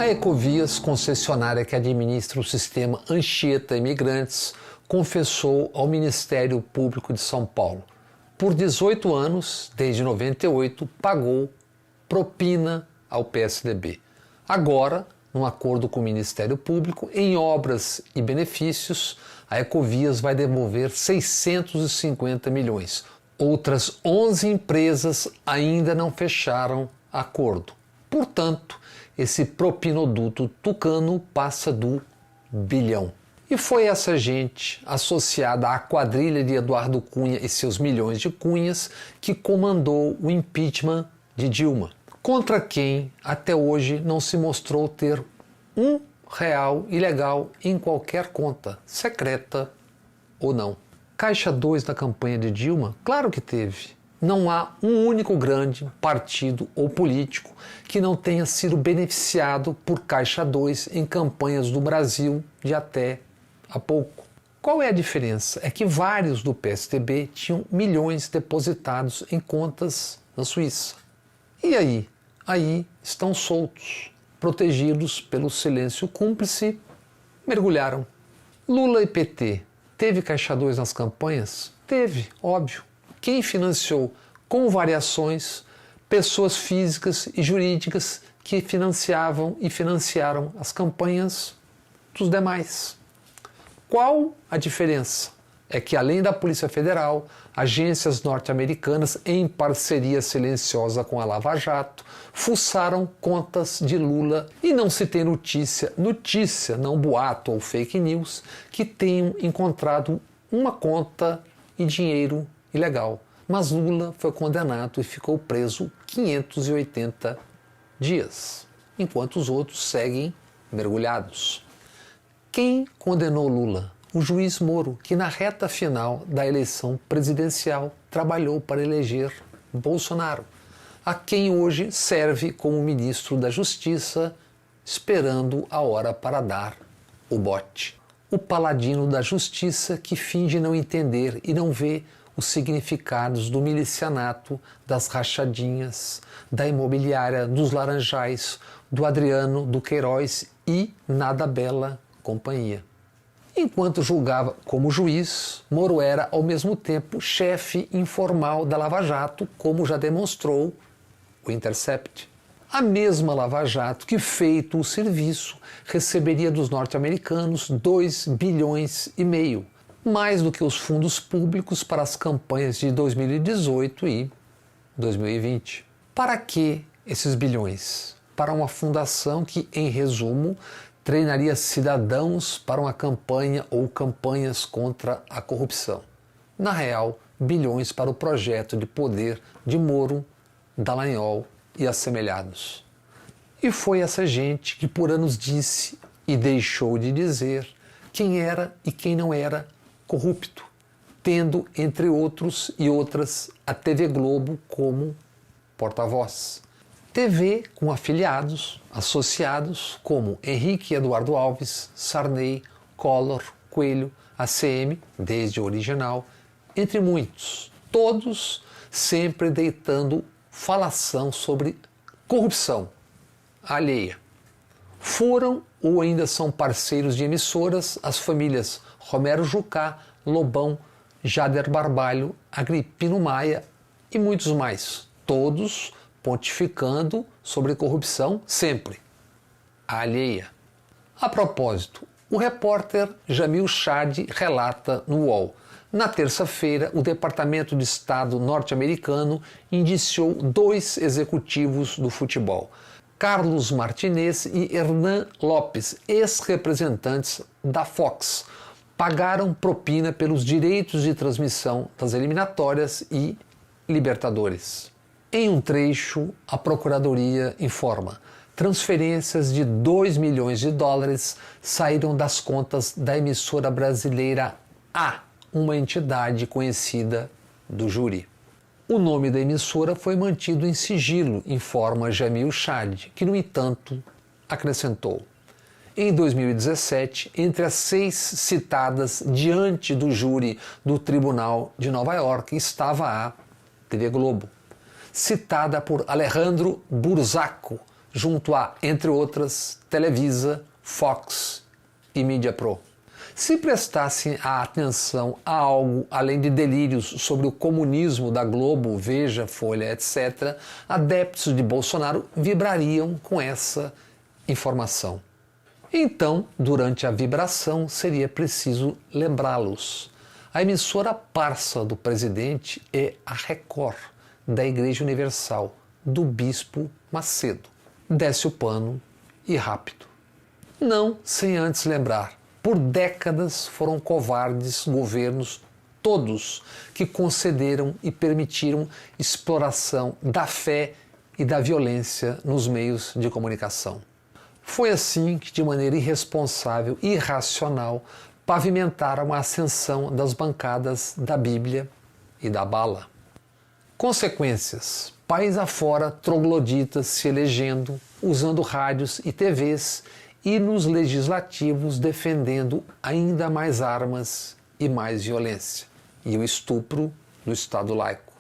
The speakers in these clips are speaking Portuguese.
A Ecovias, concessionária que administra o sistema Anchieta Imigrantes, confessou ao Ministério Público de São Paulo. Por 18 anos, desde 98, pagou propina ao PSDB. Agora, num acordo com o Ministério Público, em obras e benefícios, a Ecovias vai devolver 650 milhões. Outras 11 empresas ainda não fecharam acordo. Portanto, esse propinoduto tucano passa do bilhão. E foi essa gente, associada à quadrilha de Eduardo Cunha e seus milhões de cunhas, que comandou o impeachment de Dilma, contra quem até hoje não se mostrou ter R$1 ilegal em qualquer conta, secreta ou não. Caixa 2 na campanha de Dilma? Claro que teve. Não há um único grande partido ou político que não tenha sido beneficiado por Caixa 2 em campanhas do Brasil de até há pouco. Qual é a diferença? É que vários do PSDB tinham milhões depositados em contas na Suíça. E aí? Aí estão soltos, protegidos pelo silêncio cúmplice, mergulharam. Lula e PT, teve Caixa 2 nas campanhas? Teve, óbvio. Quem financiou, com variações, pessoas físicas e jurídicas que financiavam e financiaram as campanhas dos demais. Qual a diferença? É que, além da Polícia Federal, agências norte-americanas, em parceria silenciosa com a Lava Jato, fuçaram contas de Lula e não se tem notícia, não boato ou fake news, que tenham encontrado uma conta e dinheiro ilegal. Mas Lula foi condenado e ficou preso 580 dias, enquanto os outros seguem mergulhados. Quem condenou Lula? O juiz Moro, que na reta final da eleição presidencial trabalhou para eleger Bolsonaro, a quem hoje serve como ministro da Justiça, esperando a hora para dar o bote. O paladino da justiça que finge não entender e não vê os significados do milicianato, das rachadinhas, da imobiliária, dos laranjais, do Adriano, do Queiroz e nada bela companhia. Enquanto julgava como juiz, Moro era ao mesmo tempo chefe informal da Lava Jato, como já demonstrou o Intercept. A mesma Lava Jato que, feito o serviço, receberia dos norte-americanos 2,5 bilhões, mais do que os fundos públicos para as campanhas de 2018 e 2020. Para que esses bilhões? Para uma fundação que, em resumo, treinaria cidadãos para uma campanha ou campanhas contra a corrupção. Na real, bilhões para o projeto de poder de Moro, Dallagnol e assemelhados. E foi essa gente que por anos disse e deixou de dizer quem era e quem não era corrupto, tendo, entre outros e outras, a TV Globo como porta-voz. TV com afiliados, associados como Henrique Eduardo Alves, Sarney, Collor, Coelho, ACM, desde o original, entre muitos, todos sempre deitando falação sobre corrupção alheia. Foram ou ainda são parceiros de emissoras as famílias Romero Jucá, Lobão, Jader Barbalho, Agripino Maia e muitos mais, todos pontificando sobre corrupção sempre, a alheia. A propósito, o repórter Jamil Chad relata no UOL: na terça-feira, o Departamento de Estado norte-americano indiciou 2 executivos do futebol, Carlos Martinez e Hernan Lopes, ex-representantes da Fox, pagaram propina pelos direitos de transmissão das eliminatórias e Libertadores. Em um trecho, a Procuradoria informa: transferências de 2 milhões de dólares saíram das contas da emissora brasileira A, uma entidade conhecida do júri. O nome da emissora foi mantido em sigilo, informa Jamil Chad, que, no entanto, acrescentou: em 2017, entre as 6 citadas diante do júri do Tribunal de Nova York estava a TV Globo, citada por Alejandro Burzaco, junto a, entre outras, Televisa, Fox e Mídia Pro. Se prestassem a atenção a algo além de delírios sobre o comunismo da Globo, Veja, Folha, etc., adeptos de Bolsonaro vibrariam com essa informação. Então, durante a vibração, seria preciso lembrá-los. A emissora parça do presidente é a Record, da Igreja Universal, do Bispo Macedo. Desce o pano e rápido. Não sem antes lembrar. Por décadas foram covardes governos todos que concederam e permitiram exploração da fé e da violência nos meios de comunicação. Foi assim que, de maneira irresponsável e irracional, pavimentaram a ascensão das bancadas da Bíblia e da bala. Consequências: país afora, trogloditas se elegendo, usando rádios e TVs, e nos legislativos defendendo ainda mais armas e mais violência, e o estupro do Estado laico.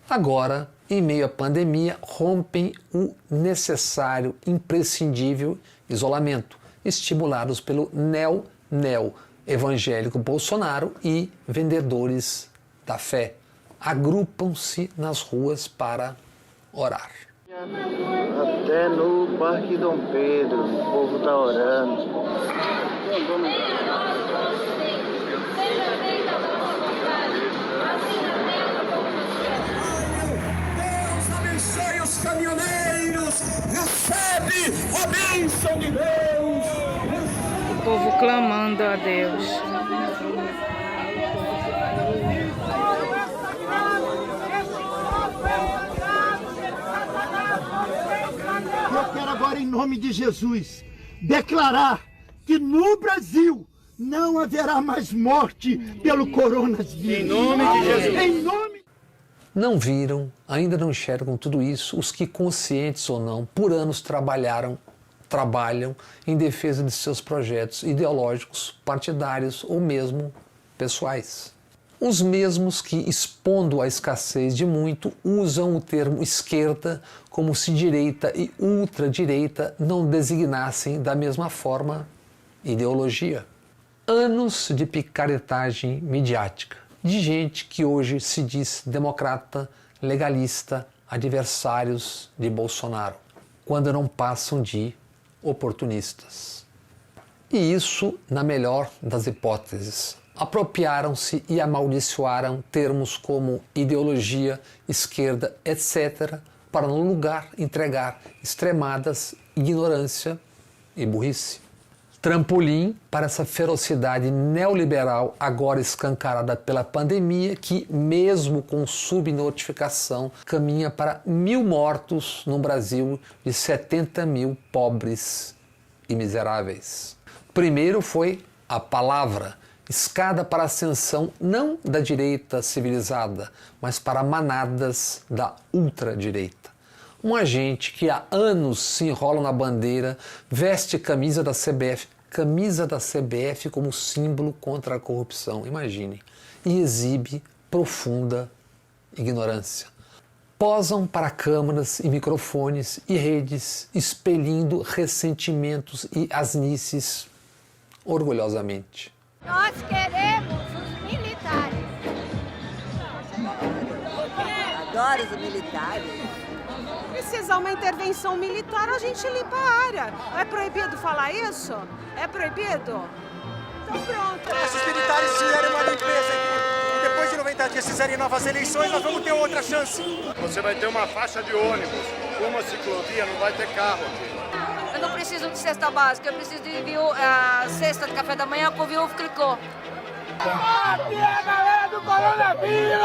Agora, em meio à pandemia, rompem o necessário, imprescindível isolamento, estimulados pelo evangélico Bolsonaro e vendedores da fé. Agrupam-se nas ruas para orar. Até no Parque Dom Pedro, o povo tá orando. Deus abençoe os caminhoneiros, recebe a bênção de Deus. O povo clamando a Deus. Eu quero agora, em nome de Jesus, declarar que no Brasil não haverá mais morte pelo coronavírus. Em nome de Jesus. Em nome... Não viram, ainda não enxergam tudo isso, os que, conscientes ou não, por anos trabalham em defesa de seus projetos ideológicos, partidários ou mesmo pessoais. Os mesmos que, expondo a escassez de muito, usam o termo esquerda como se direita e ultradireita não designassem da mesma forma ideologia. Anos de picaretagem midiática, de gente que hoje se diz democrata, legalista, adversários de Bolsonaro, quando não passam de oportunistas. E isso na melhor das hipóteses. Apropriaram-se e amaldiçoaram termos como ideologia, esquerda, etc., para no lugar entregar extremadas ignorância e burrice. Trampolim para essa ferocidade neoliberal agora escancarada pela pandemia que, mesmo com subnotificação, caminha para 1.000 mortos no Brasil de 70 mil pobres e miseráveis. Primeiro foi a palavra, escada para a ascensão não da direita civilizada, mas para manadas da ultradireita. Um agente que há anos se enrola na bandeira, veste camisa da CBF como símbolo contra a corrupção, imagine, e exibe profunda ignorância. Posam para câmeras e microfones e redes, expelindo ressentimentos e asnices orgulhosamente. Nós queremos os militares. Adoro os militares. Precisar uma intervenção militar, a gente limpa a área. É proibido falar isso? É proibido? Então pronto. Se os militares fizerem uma limpeza aqui, e depois de 90 dias fizerem novas eleições, nós vamos ter outra chance. Você vai ter uma faixa de ônibus, uma ciclovia, não vai ter carro aqui. Eu não preciso de cesta básica, eu preciso de cesta de café da manhã com o viúvo clicô. Aqui é a galera do coronavírus!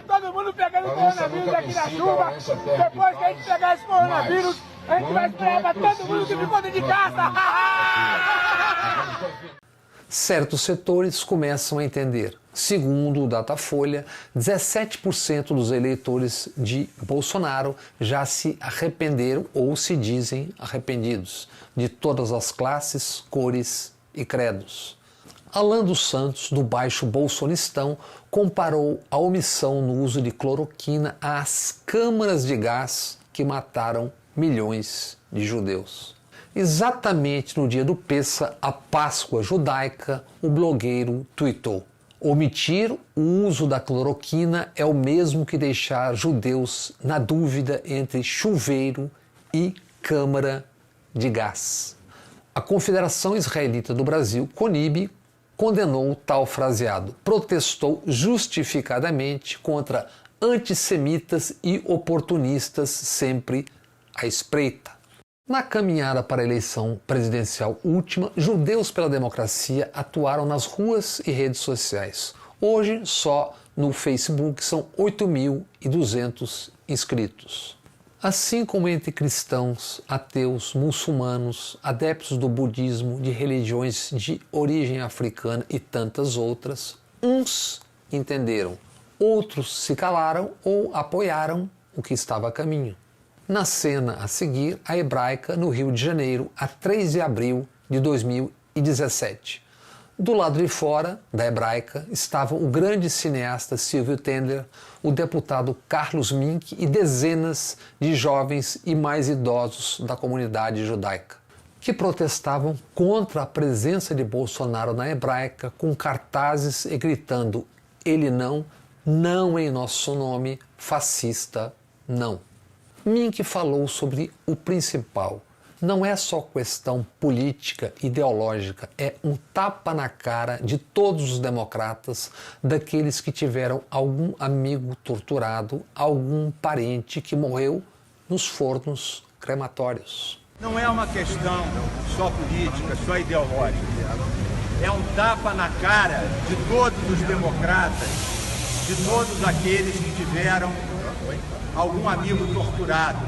Todo mundo pegando coronavírus aqui na chuva. Depois que a gente pegar esse coronavírus, a gente vai esperar para todo mundo que ficou dentro de casa. Certos setores começam a entender. Segundo o Datafolha, 17% dos eleitores de Bolsonaro já se arrependeram ou se dizem arrependidos, de todas as classes, cores e credos. Alan dos Santos, do Baixo Bolsonistão, comparou a omissão no uso de cloroquina às câmaras de gás que mataram milhões de judeus. Exatamente no dia do Pêssah, a Páscoa judaica, o blogueiro tuitou: omitir o uso da cloroquina é o mesmo que deixar judeus na dúvida entre chuveiro e câmara de gás. A Confederação Israelita do Brasil, CONIB, condenou tal fraseado, protestou justificadamente contra antissemitas e oportunistas sempre à espreita. Na caminhada para a eleição presidencial última, Judeus pela Democracia atuaram nas ruas e redes sociais. Hoje, só no Facebook são 8.200 inscritos. Assim como entre cristãos, ateus, muçulmanos, adeptos do budismo, de religiões de origem africana e tantas outras, uns entenderam, outros se calaram ou apoiaram o que estava a caminho. Na cena a seguir, a Hebraica, no Rio de Janeiro, a 3 de abril de 2017. Do lado de fora da Hebraica estavam o grande cineasta Silvio Tendler, o deputado Carlos Mink e dezenas de jovens e mais idosos da comunidade judaica, que protestavam contra a presença de Bolsonaro na Hebraica com cartazes e gritando: ele não, não em nosso nome, fascista, não. Mink falou sobre o principal. Não é só questão política, ideológica, é um tapa na cara de todos os democratas, daqueles que tiveram algum amigo torturado, algum parente que morreu nos fornos crematórios. Não é uma questão só política, só ideológica. É um tapa na cara de todos os democratas, de todos aqueles que tiveram algum amigo torturado,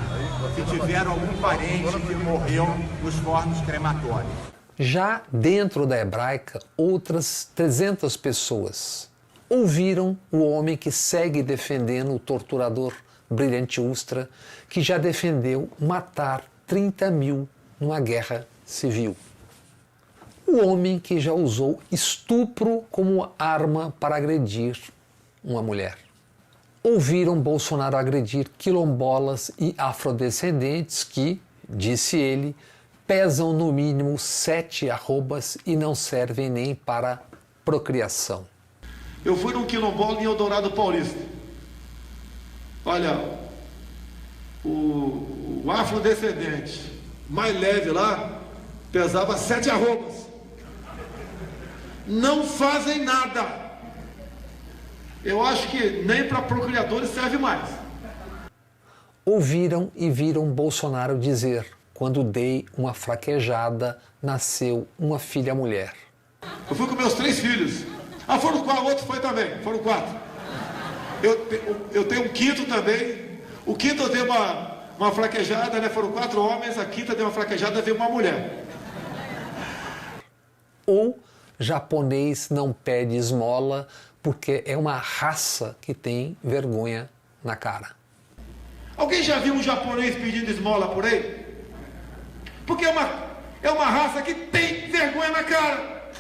que tiveram algum parente que morreu nos fornos crematórios. Já dentro da Hebraica, outras 300 pessoas ouviram o homem que segue defendendo o torturador Brilhante Ustra, que já defendeu matar 30 mil numa guerra civil. O homem que já usou estupro como arma para agredir uma mulher. Ouviram Bolsonaro agredir quilombolas e afrodescendentes que, disse ele, pesam no mínimo 7 arrobas e não servem nem para procriação. Eu fui num quilombola em Eldorado Paulista. Olha, o afrodescendente mais leve lá pesava 7 arrobas. Não fazem nada. Eu acho que nem para procriadores serve mais. Ouviram e viram Bolsonaro dizer: quando dei uma fraquejada, nasceu uma filha mulher. Eu fui com meus 3 filhos. Ah, foram 4, outro foi também, foram 4. Eu tenho um quinto também. O quinto eu dei uma fraquejada, né? Foram 4 homens, a quinta deu uma fraquejada, veio uma mulher. Ou japonês não pede esmola porque é uma raça que tem vergonha na cara. Alguém já viu um japonês pedindo esmola por aí? Porque é uma raça que tem vergonha na cara.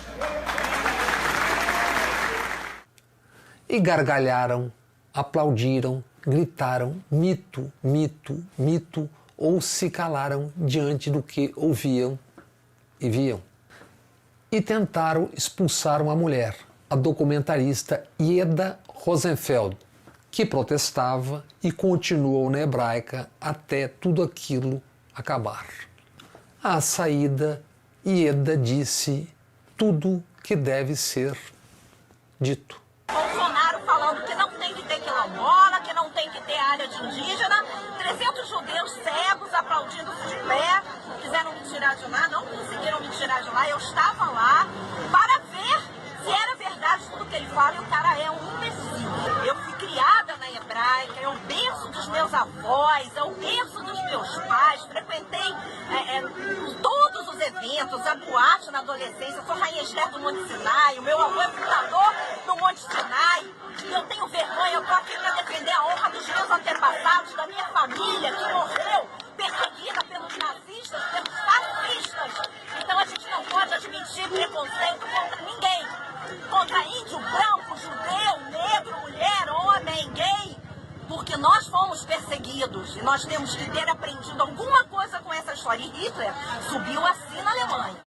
E gargalharam, aplaudiram, gritaram mito, mito, mito, ou se calaram diante do que ouviam e viam. E tentaram expulsar uma mulher, a documentarista Ieda Rosenfeld, que protestava e continuou na Hebraica até tudo aquilo acabar. À saída, Ieda disse tudo que deve ser dito. Bolsonaro falando que não tem que ter quilombola, que não tem que ter área de indígena, 300 judeus cegos aplaudindo-se de pé, quiseram me tirar de lá, não conseguiram me tirar de lá, eu estava lá para ver se era verdade tudo que ele fala, e o cara é um imbecil. Eu fui criada na Hebraica, é o berço dos meus avós, é o berço dos meus pais, frequentei todos os eventos, a boate na adolescência, sou Rainha Esther do Monte Sinai, o meu avô é fundador do Monte Sinai, e eu tenho vergonha, eu estou aqui para defender a honra dos meus antepassados, da minha família, que morreu perseguida pelos nazistas, pelos fascistas. Então a gente não pode admitir preconceito contra ninguém. Contra índio, branco, judeu, negro, mulher, homem, gay, porque nós fomos perseguidos. Unidos. E nós temos que ter aprendido alguma coisa com essa história. E Hitler subiu assim na Alemanha.